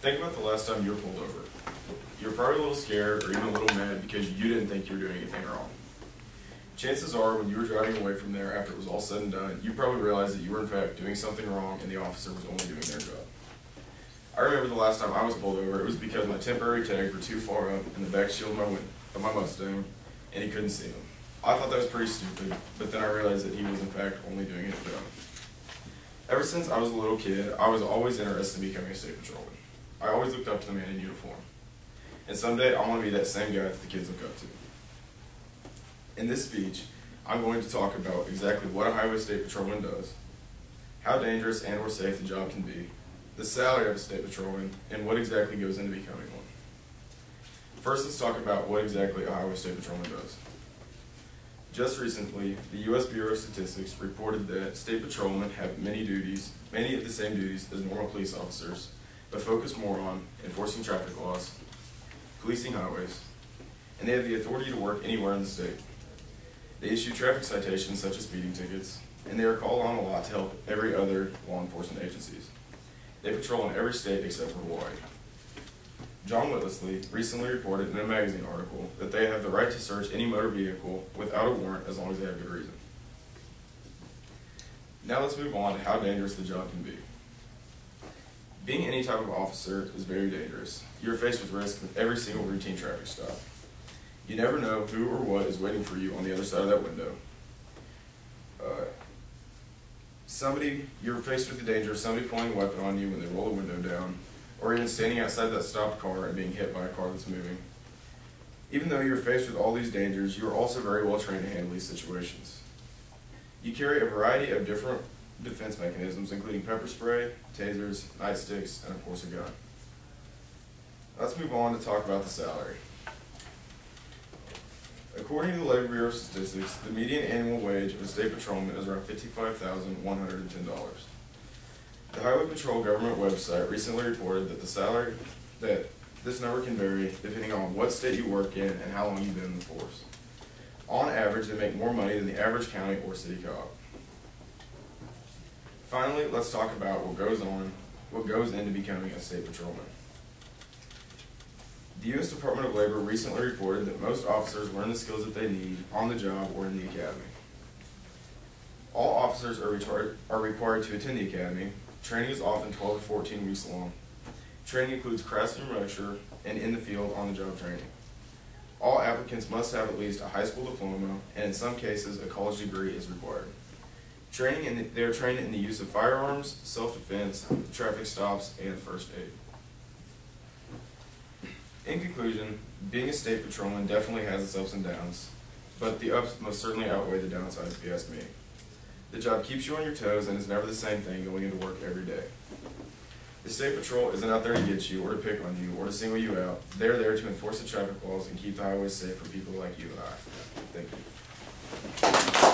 Think about the last time you were pulled over. You're probably a little scared or even a little mad because you didn't think you were doing anything wrong. Chances are, when you were driving away from there after it was all said and done, you probably realized that you were in fact doing something wrong and the officer was only doing their job. I remember the last time I was pulled over, it was because my temporary tags were too far up in the back shield of my Mustang and he couldn't see them. I thought that was pretty stupid, but then I realized that he was in fact only doing his job. Ever since I was a little kid, I was always interested in becoming a state patrolman. I always looked up to the man in uniform. And someday I want to be that same guy that the kids look up to. In this speech, I'm going to talk about exactly what a highway state patrolman does, how dangerous and or safe the job can be, the salary of a state patrolman, and what exactly goes into becoming one. First, let's talk about what exactly a highway state patrolman does. Just recently, the U.S. Bureau of Statistics reported that state patrolmen have many of the same duties as normal police officers, but focus more on enforcing traffic laws, policing highways, and they have the authority to work anywhere in the state. They issue traffic citations such as speeding tickets, and they are called on a lot to help every other law enforcement agencies. They patrol in every state except for Hawaii. John Whittlesey recently reported in a magazine article that they have the right to search any motor vehicle without a warrant as long as they have good reason. Now let's move on to how dangerous the job can be. Being any type of officer is very dangerous. You're faced with risk with every single routine traffic stop. You never know who or what is waiting for you on the other side of that window. You're faced with the danger of somebody pulling a weapon on you when they roll the window down, or even standing outside that stopped car and being hit by a car that's moving. Even though you're faced with all these dangers, you are also very well trained to handle these situations. You carry a variety of different defense mechanisms, including pepper spray, tasers, nightsticks, and of course a gun. Let's move on to talk about the salary. According to the Labor Bureau of Statistics, the median annual wage of a state patrolman is around $55,110. The Highway Patrol government website recently reported that this number can vary depending on what state you work in and how long you've been in the force. On average, they make more money than the average county or city co-op. Finally, let's talk about what goes into becoming a state patrolman. The U.S. Department of Labor recently reported that most officers learn the skills that they need on the job or in the academy. All officers are required to attend the academy. Training is often 12 to 14 weeks long. Training includes classroom lecture and in-the-field on-the-job training. All applicants must have at least a high school diploma, and in some cases, a college degree is required. They are trained in the use of firearms, self-defense, traffic stops, and first aid. In conclusion, being a state patrolman definitely has its ups and downs, but the ups most certainly outweigh the downsides if you ask me. The job keeps you on your toes and is never the same thing going into work every day. The state patrol isn't out there to get you or to pick on you or to single you out. They're there to enforce the traffic laws and keep the highways safe for people like you and I. Thank you.